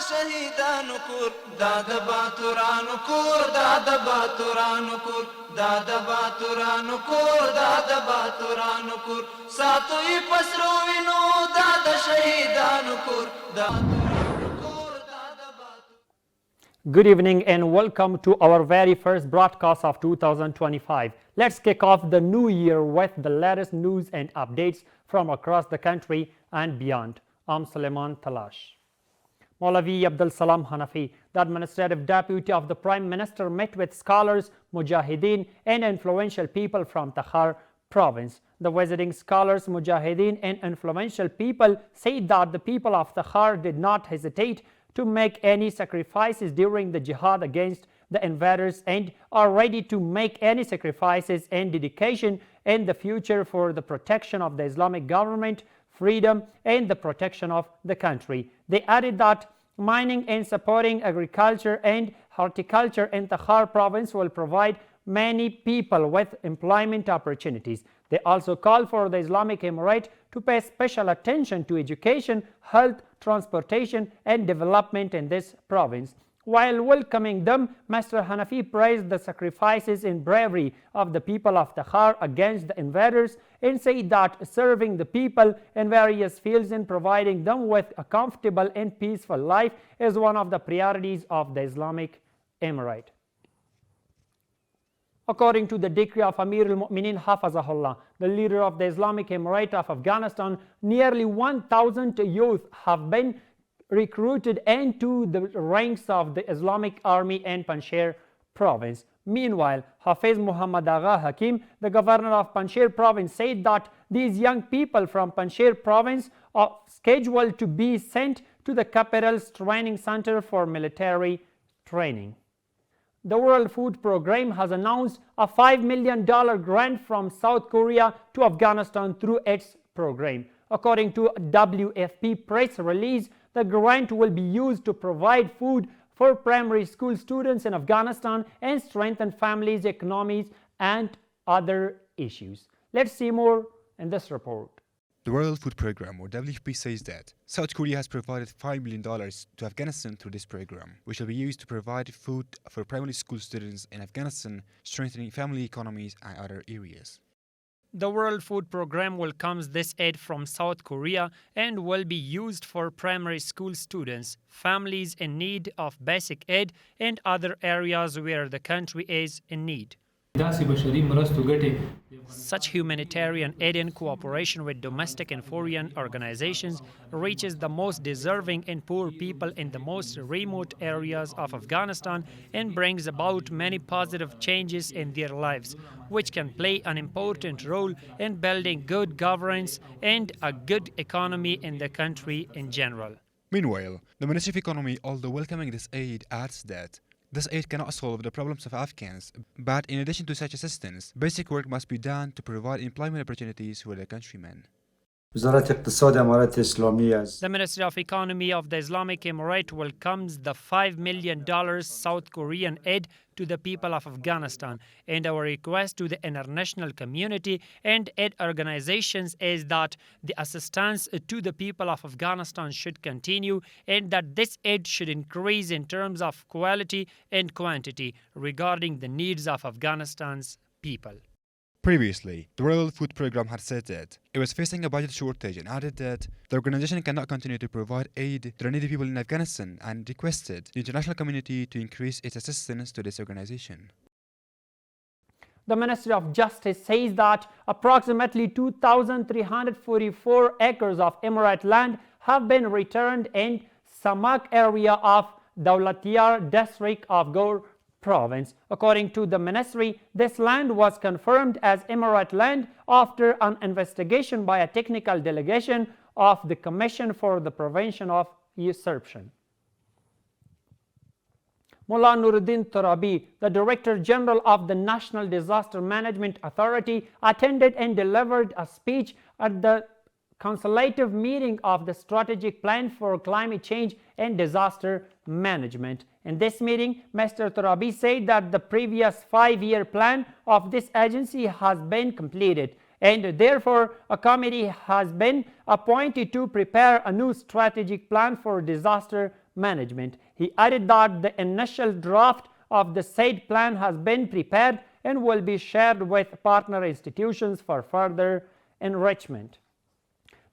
شهیدانو کور دا د باتورانو کور دا د باتورانو کور دا د باتورانو کور دا د باتورانو کور ساتو یې پسرو وینو دا د شهیدانو کور دا Good evening and welcome to our very first broadcast of 2025. Let's kick off the new year with the latest news and updates from across the country and beyond. I'm Suleiman Talash. Maulavi Abdul Salam Hanafi, the administrative deputy of the Prime Minister, met with scholars, mujahideen and influential people from Takhar province. The visiting scholars, mujahideen and influential people said that the people of Takhar did not hesitate to make any sacrifices during the jihad against the invaders and are ready to make any sacrifices and dedication in the future for the protection of the Islamic government, freedom and the protection of the country. They added that mining and supporting agriculture and horticulture in Takhar province will provide many people with employment opportunities. They also called for the Islamic Emirate to pay special attention to education, health, transportation and development in this province. While welcoming them, Mr. Hanafi praised the sacrifices and bravery of the people of Takhar against the invaders and said that serving the people in various fields and providing them with a comfortable and peaceful life is one of the priorities of the Islamic Emirate. According to the decree of Amir al-Mu'minin Hafazahullah, the leader of the Islamic Emirate of Afghanistan, nearly 1,000 youth have been recruited into the ranks of the Islamic Army in Panjshir province. Meanwhile, Hafiz Muhammad Agha Hakim, the governor of Panjshir province, said that these young people from Panjshir province are scheduled to be sent to the capital's training center for military training. The World Food Programme has announced a $5 million grant from South Korea to Afghanistan through its program. According to a WFP press release, the grant will be used to provide food for primary school students in Afghanistan and strengthen families' economies and other issues. Let's see more in this report. The World Food Programme, or WFP, says that South Korea has provided $5 million to Afghanistan through this program, which will be used to provide food for primary school students in Afghanistan, strengthening family economies and other areas. The World Food Programme welcomes this aid from South Korea and will be used for primary school students, families in need of basic aid, and other areas where the country is in need. Such humanitarian aid in cooperation with domestic and foreign organizations reaches the most deserving and poor people in the most remote areas of Afghanistan and brings about many positive changes in their lives, which can play an important role in building good governance and a good economy in the country in general. Meanwhile, the Ministry of Economy, although welcoming this aid, adds that this aid cannot solve the problems of Afghans, but in addition to such assistance, basic work must be done to provide employment opportunities for their countrymen. The Ministry of Economy of the Islamic Emirate welcomes the $5 million South Korean aid to the people of Afghanistan, and our request to the international community and aid organizations is that the assistance to the people of Afghanistan should continue and that this aid should increase in terms of quality and quantity regarding the needs of Afghanistan's people. Previously, the World Food Programme had said that it was facing a budget shortage and added that the organization cannot continue to provide aid to the needy people in Afghanistan and requested the international community to increase its assistance to this organization. The Ministry of Justice says that approximately 2,344 acres of Emirate land have been returned in Samak area of Dawlatiyar district of Gaur province. According to the ministry, this land was confirmed as Emirate land after an investigation by a technical delegation of the Commission for the Prevention of Usurpation. Mullah Nuruddin Turabi, the Director General of the National Disaster Management Authority, attended and delivered a speech at the consultative meeting of the Strategic Plan for Climate Change and Disaster Management. In this meeting, Mr. Turabi said that the previous 5-year plan of this agency has been completed and therefore a committee has been appointed to prepare a new strategic plan for disaster management. He added that the initial draft of the said plan has been prepared and will be shared with partner institutions for further enrichment.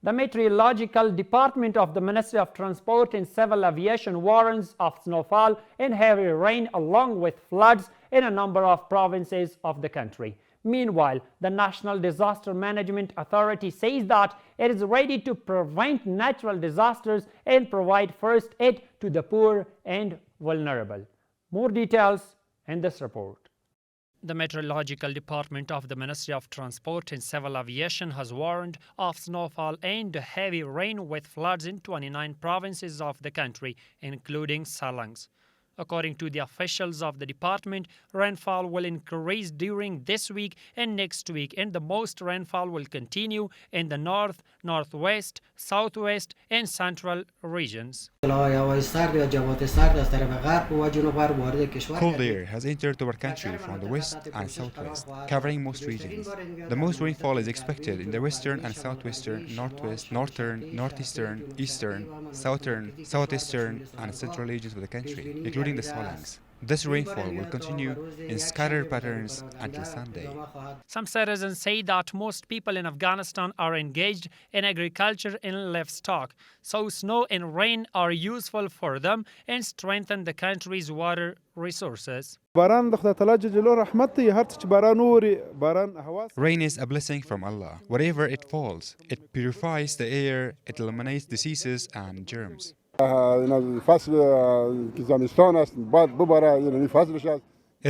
The Meteorological Department of the Ministry of Transport and Civil Aviation warns of snowfall and heavy rain along with floods in a number of provinces of the country. Meanwhile, the National Disaster Management Authority says that it is ready to prevent natural disasters and provide first aid to the poor and vulnerable. More details in this report. The Meteorological Department of the Ministry of Transport and Civil Aviation has warned of snowfall and heavy rain with floods in 29 provinces of the country, including Salangs. According to the officials of the department, rainfall will increase during this week and next week, and the most rainfall will continue in the north, northwest, southwest, and central regions. Cold air has entered our country from the west and southwest, covering most regions. The most rainfall is expected in the western and southwestern, northwest, northern, northeastern, eastern, southern, southeastern, and central regions of the country, including the Salangs. This rainfall will continue in scattered patterns until Sunday. Some citizens say that most people in Afghanistan are engaged in agriculture and livestock, so snow and rain are useful for them and strengthen the country's water resources. Rain is a blessing from Allah. Wherever it falls, it purifies the air, it eliminates diseases and germs. It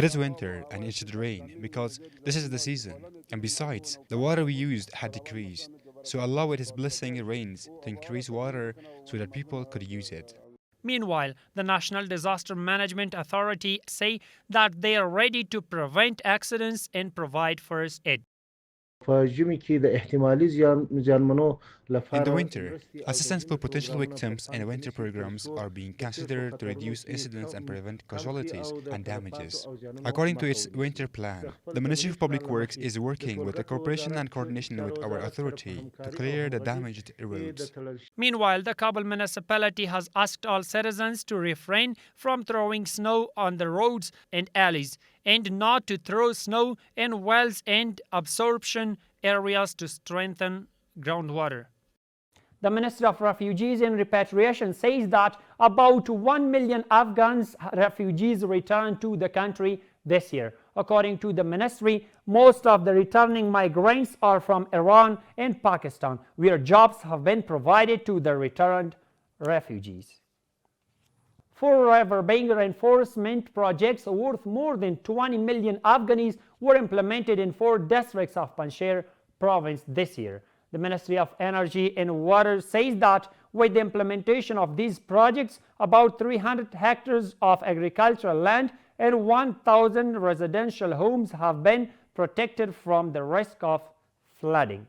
is winter and it should rain because this is the season. And besides, the water we used had decreased. So Allah with His blessing rains to increase water so that people could use it. Meanwhile, the National Disaster Management Authority say that they are ready to prevent accidents and provide first aid. In the winter, assistance for potential victims and winter programs are being considered to reduce incidents and prevent casualties and damages. According to its winter plan, the Ministry of Public Works is working with the cooperation and coordination with our authority to clear the damaged roads. Meanwhile, the Kabul municipality has asked all citizens to refrain from throwing snow on the roads and alleys, and not to throw snow in wells and absorption areas to strengthen groundwater. The Ministry of Refugees and Repatriation says that about 1 million Afghans refugees returned to the country this year. According to the ministry, most of the returning migrants are from Iran and Pakistan, where jobs have been provided to the returned refugees. Four river-bank reinforcement projects worth more than 20 million Afghanis were implemented in 4 districts of Panjshir province this year. The Ministry of Energy and Water says that with the implementation of these projects, about 300 hectares of agricultural land and 1,000 residential homes have been protected from the risk of flooding.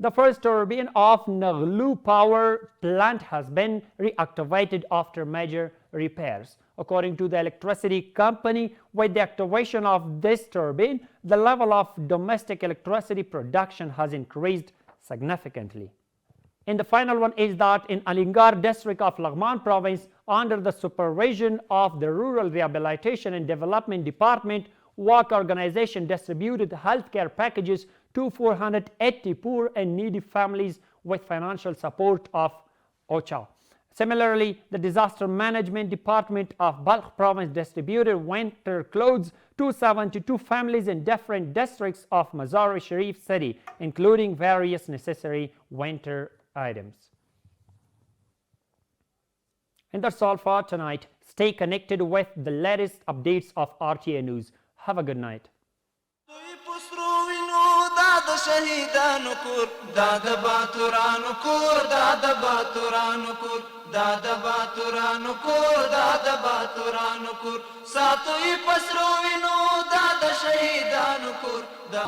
The first turbine of Naghlu power plant has been reactivated after major repairs. According to the electricity company, with the activation of this turbine, the level of domestic electricity production has increased significantly. And the final one is that in Alingar district of Laghman province, under the supervision of the Rural Rehabilitation and Development Department, WAC organization distributed healthcare packages to 480 poor and needy families with financial support of OCHA. Similarly, the Disaster Management Department of Balkh province distributed winter clothes to 72 families in different districts of Mazar-e-Sharif city, including various necessary winter items. And that's all for tonight. Stay connected with the latest updates of RTA News. Have a good night. شهیدانو کور دا د باتورانو کور دا د باتورانو کور دا د باتورانو کور دا د باتورانو کور ساتوي پسرو وینو دا د شهیدانو کور دا